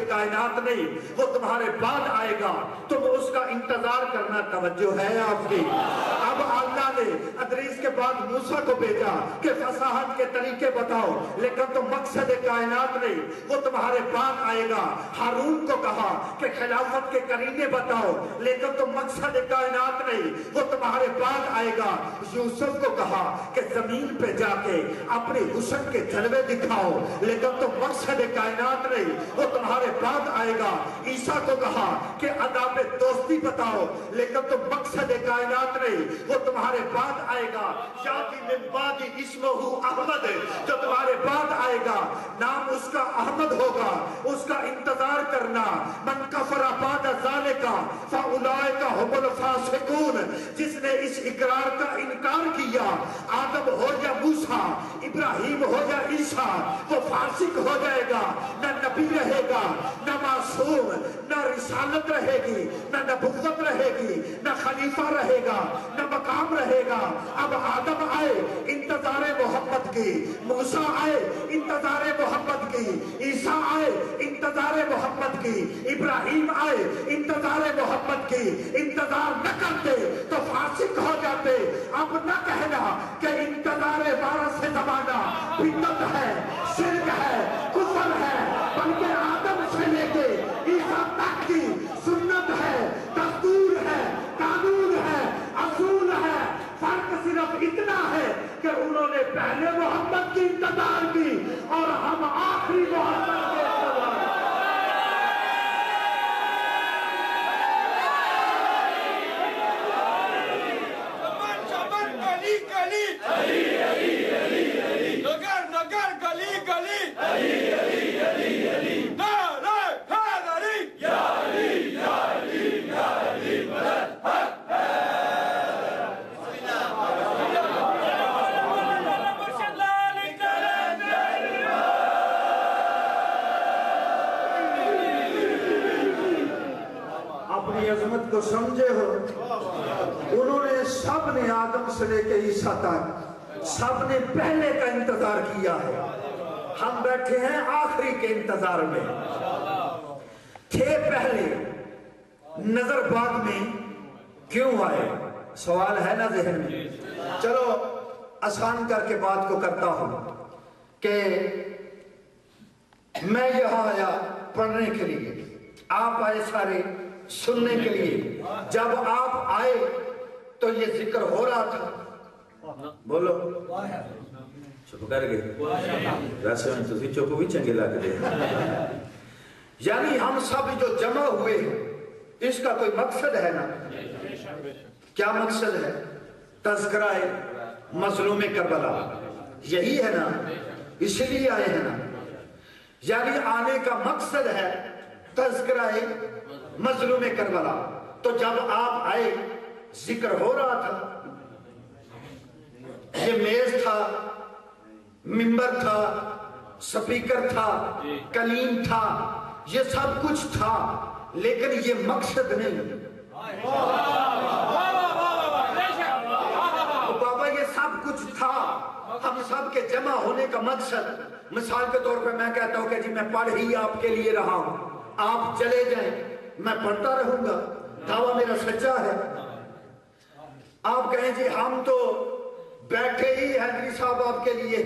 کائنات نہیں، وہ تمہارے بعد آئے گا، تم اس کا انتظار کرنا۔ توجہ ہے آپ کی؟ اب اللہ نے ادریس کے بعد موسیٰ کو بھیجا کہ فصاحت کے طریقے بتاؤ، لیکن تم مقصد کائنات نہیں، وہ تمہارے بعد آئے گا۔ ہارون کو کہا کہ خلافت کے قرینے بتاؤ، لیکن تم مقصد کائنات نہیں، وہ تمہارے بعد آئے گا۔ یوسف کو کہا کہ زمین پہ جا کے اپنے حسن کے جلوے دکھاؤ، لیکن تم مقصد کائنات نہیں، وہ تمہارے بعد آئے گا۔ عیسیٰ کو کہا کہ آداب دوستی بتاؤ، لیکن تم مقصد کائنات نہیں، وہ تمہارے بعد آئے گا۔ یاتی من بعد اسمہ احمد، جو تمہارے بعد آئے گا، نام اس کا احمد ہوگا، اس کا انتظار کرنا۔ من کفر بعد ذالک فاولئک هم الفاسقون، جس نے اس اقرار کا انکار کیا، آدم ہو یا موسیٰ، ابراہیم ہو یا عیسیٰ، وہ فاسق ہو جائے گا، نہ نبی رہے گا، نہ معصوم، نہ رسالت رہے گی، نہ نبوت رہے گی، نہ خلیفہ رہے گا، نہ مقام رہے گا۔ اب آدم آئے انتظار محمد کی، موسیٰ آئے انتظار محمد کی، عیسیٰ آئے انتظار محمد کی، ابراہیم آئے انتظار محمد کی۔ انتظار نہ کرتے تو فاسق ہو جاتے۔ اب نہ کہنا کہ انتظار وارث زمانہ بدعت ہے، شرک ہے، کفر ہے، بلکہ آدم سے لے کے عیسیٰ تک کی سنت ہے، دستور ہے، قانون ہے، اصول ہے۔ فرق صرف اتنا ہے کہ انہوں نے پہلے محمد کی انتظار کی اور ہم آخری محمد کے انتظار کی۔ اپنی عظمت کو سمجھے ہو؟ انہوں نے سب نے آدم سے لے کے عیسیٰ تک سب نے پہلے کا انتظار کیا ہے۔ ہم بیٹھے ہیں آخری کے انتظار میں۔ تھے پہلے، نظر بعد میں، کیوں آئے؟ سوال ہے نا ذہن میں؟ چلو آسان کر کے بات کو کرتا ہوں کہ میں یہاں آیا پڑھنے کے لیے، آپ آئے سارے سننے کے لیے۔ جب آپ آئے تو یہ ذکر ہو رہا تھا، بولو چپ کر گئے، ویسے میں تسی چپ بھی چنگے لگ دے۔ یعنی ہم سب جو جمع ہوئے ہیں، اس کا کوئی مقصد ہے نا؟ کیا مقصد ہے؟ تذکرہ مظلوم کربلا، یہی ہے نا؟ اس لیے آئے ہیں نا؟ یعنی آنے کا مقصد ہے تذکرہ مظلوم کربلا۔ تو جب آپ آئے ذکر ہو رہا تھا، یہ میز تھا، منبر تھا، سپیکر تھا، کلیم تھا، یہ سب کچھ تھا، لیکن یہ مقصد نہیں۔ بابا یہ سب کچھ تھا، ہم سب کے جمع ہونے کا مقصد، مثال کے طور پہ میں کہتا ہوں کہ جی میں پڑھ ہی آپ کے لیے رہا ہوں، آپ چلے جائیں، میں پڑھتا رہوں گا، دعویٰ میرا سچا ہے۔ آپ کہیں جی ہم تو بیٹھے ہی حیدری صاحب آپ کے لیے،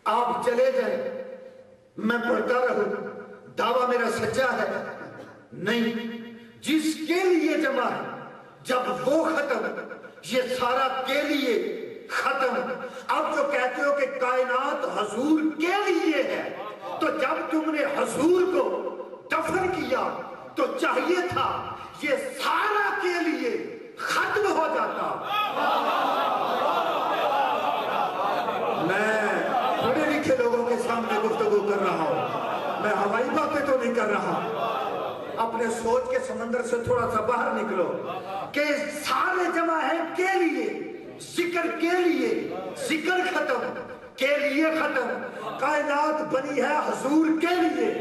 آپ چلے جائیں، میں پڑھتا رہوں، دعویٰ میرا سچا ہے۔ نہیں، جس کے لیے جمع ہے، جب وہ ختم، یہ سارا کے لیے ختم۔ اب جو کہتے ہو کہ کائنات حضور کے لیے ہے، تو جب تم نے حضور کو دفن کیا تو چاہیے تھا یہ سارا کے لیے ختم ہو جاتا۔ میں پڑھے لکھے لوگوں کے سامنے گفتگو کر رہا ہوں، میں ہوائی باتیں تو نہیں کر رہا۔ اپنے سوچ کے سمندر سے تھوڑا سا باہر نکلو کہ سارے جمع ہیں کے لیے، ذکر کے لیے، ذکر ختم، کے لیے ختم، کائنات بنی ہے حضور کے لیے۔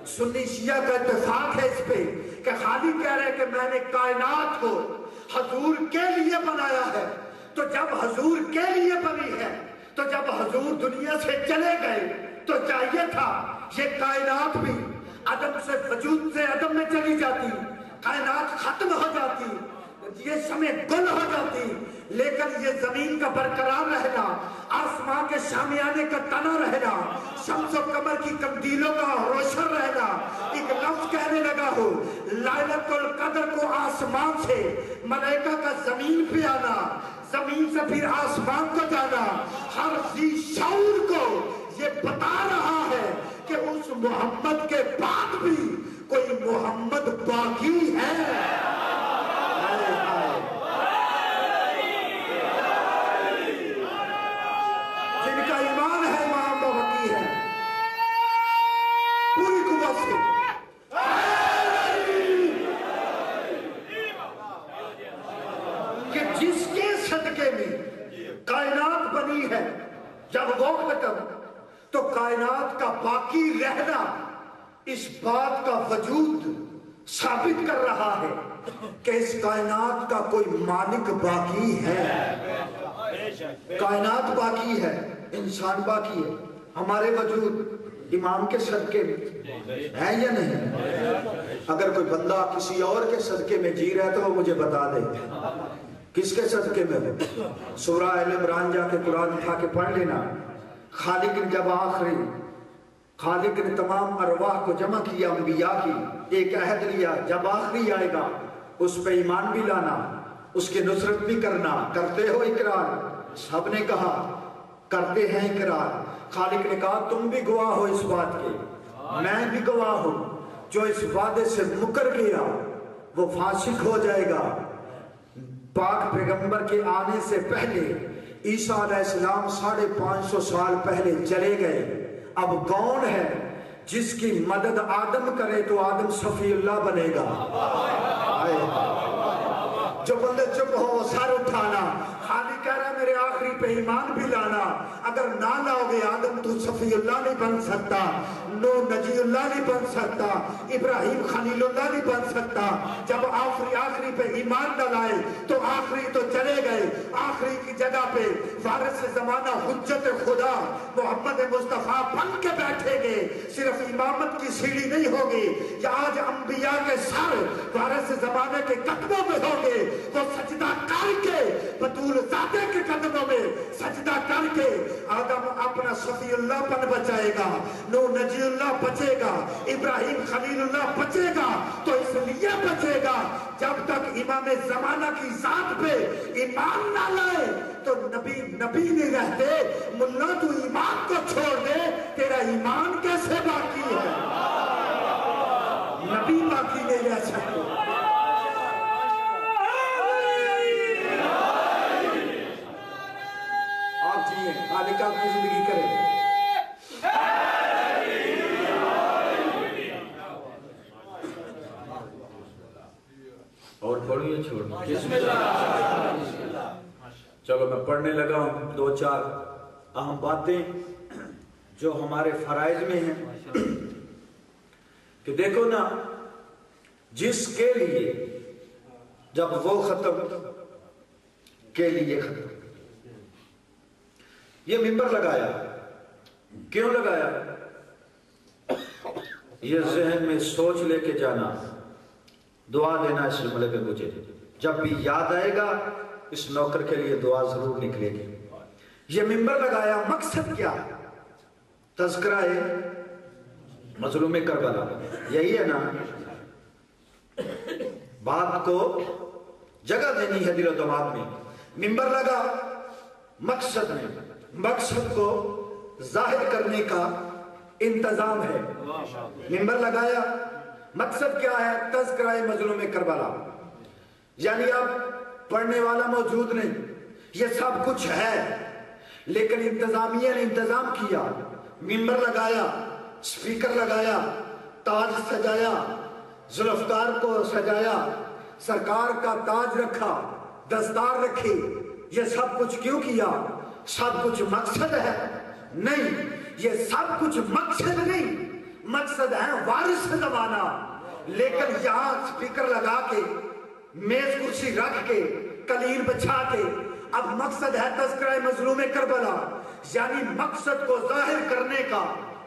سنی شیعہ کا اتفاق ہے اس پہ کہ خالی کہہ رہے کہ میں نے کائنات کو حضور کے لیے بنایا ہے۔ تو جب حضور کے لیے بنی ہے، تو جب حضور دنیا سے چلے گئے تو چاہیے تھا یہ کائنات بھی عدم سے وجود سے عدم میں چلی جاتی، کائنات ختم ہو جاتی، یہ شمع گل ہو جاتی، لیکن یہ زمین کا برقرار رہنا، آسمان کے شامیانے کا تنا رہنا، شمس و قمر کی قندیلوں کا روشن رہنا۔ ایک لفظ کہنے لگا ہو، لائلۃ القدر کو آسمان سے ملائکہ کا زمین پہ آنا، زمین سے پھر آسمان کو جانا، ہر ذی شعور کو یہ بتا رہا ہے کہ اس محمد کے بعد بھی کوئی محمد باقی ہے۔ جن کا ایمان ہے محمد باقی ہے، پوری قوت سے کہ جس کے صدقے میں کائنات بنی ہے، جب وہ ختم تو کائنات کا باقی رہنا اس بات کا وجود ثابت کر رہا ہے کہ اس کائنات کا کوئی مالک باقی ہے۔ کائنات باقی ہے، انسان باقی ہے، ہمارے وجود امام کے صدقے میں ہے یا نہیں؟ اگر کوئی بندہ کسی اور کے صدقے میں جی رہا ہے تو وہ مجھے بتا دے کس کے صدقے میں ہو۔ سورہ آل عمران جا کے قرآن اٹھا کے پڑھ لینا۔ خالق نے جب خالق نے تمام ارواح کو جمع کیا، انبیاء کی ایک عہد لیا، جب آخری آئے گا اس پہ ایمان بھی لانا، اس کی نصرت بھی کرنا۔ کرتے ہو اقرار؟ سب نے کہا کرتے ہیں اقرار۔ خالق نے کہا تم بھی گواہ ہو اس بات کے، میں بھی گواہ ہوں، جو اس وعدے سے مکر گیا وہ فاسق ہو جائے گا۔ پاک پیغمبر کے آنے سے پہلے عیسیٰ علیہ السلام 550 سال پہلے چلے گئے۔ اب کون ہے جس کی مدد آدم کرے تو آدم صفی اللہ بنے گا؟ جو بندے چپ ہو سر اٹھانا، خالی کہہ رہا ہے میرے آخری پہ ایمان بھی لانا، اگر نہ لاؤ گے آدم تو صفی اللہ نہیں بن سکتا، نوح نجی اللہ نہیں بن سکتا، ابراہیم خلیل اللہ نہیں بن سکتا۔ جب آخری پہ ایمان نہ لائے تو آخری تو چلے گئے، آخری کی جگہ پہ وارث زمانہ حجت خدا محمد مصطفیٰ بن کے بیٹھیں گے۔ صرف امامت کی سیڑھی نہیں ہوگی، یا آج انبیاء کے سر وارث زمانے کے قدموں میں ہوں گے، وہ سجدہ کر کے بطول ذاتِ کے قدموں میں سجدہ کر کے آدم اپنا صفی اللہ پن بچائے گا، نوح نجی اللہ بچے گا، ابراہیم خلیل اللہ بچے گا۔ تو اس لیے بچے گا جب تک امام زمانہ کی ذات پہ ایمان نہ لائے تو نبی نہیں رہتے۔ ملا تو ایمان کو چھوڑ دے، تیرا ایمان کیسے باقی ہے؟ نبی باقی نہیں رہ سکتے۔ آپ جیئے، خالق آپ کی زندگی کریں۔ اور پڑھیے چھوڑنا چلو میں پڑھنے لگا ہوں 2-4 اہم باتیں جو ہمارے فرائض میں ہیں کہ دیکھو نا، جس کے لیے جب وہ ختم کے لیے ختم، یہ منبر لگایا، کیوں لگایا؟ یہ ذہن میں سوچ لے کے جانا، دعا دینا اس جملے پہ مجھے، جب بھی یاد آئے گا اس نوکر کے لیے دعا ضرور نکلے گی۔ یہ منبر لگایا، مقصد کیا؟ تذکرہ مظلوم کربلا، یہی ہے نا؟ بات کو جگہ دینی ہے دل و دماغ میں۔ منبر لگا مقصد میں، مقصد کو ظاہر کرنے کا انتظام ہے۔ منبر لگایا، مقصد کیا ہے؟ تذکرہ مظلوم کربلا، یعنی اب پڑھنے والا موجود نہیں، یہ سب کچھ ہے، لیکن انتظامیہ نے انتظام کیا، منبر لگایا، سپیکر لگایا، تاج سجایا، ذوالفقار کو سجایا، سرکار کا تاج رکھا، دستار رکھی۔ یہ سب کچھ کیوں کیا؟ سب کچھ مقصد ہے؟ نہیں، یہ سب کچھ مقصد نہیں، مقصد ہے وارث زمانہ۔ لیکن یہاں سپیکر لگا کے، میز کرسی رکھ کے، قلیل بچھا کے، اب مقصد ہے تذکرہ مظلوم کربلا، یعنی مقصد کو ظاہر کرنے کا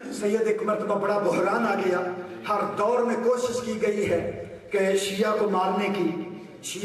سید ایک مرتبہ بڑا بحران آ گیا. ہر دور میں کوشش کی گئی ہے کہ شیعہ کو مارنے کی. شیعہ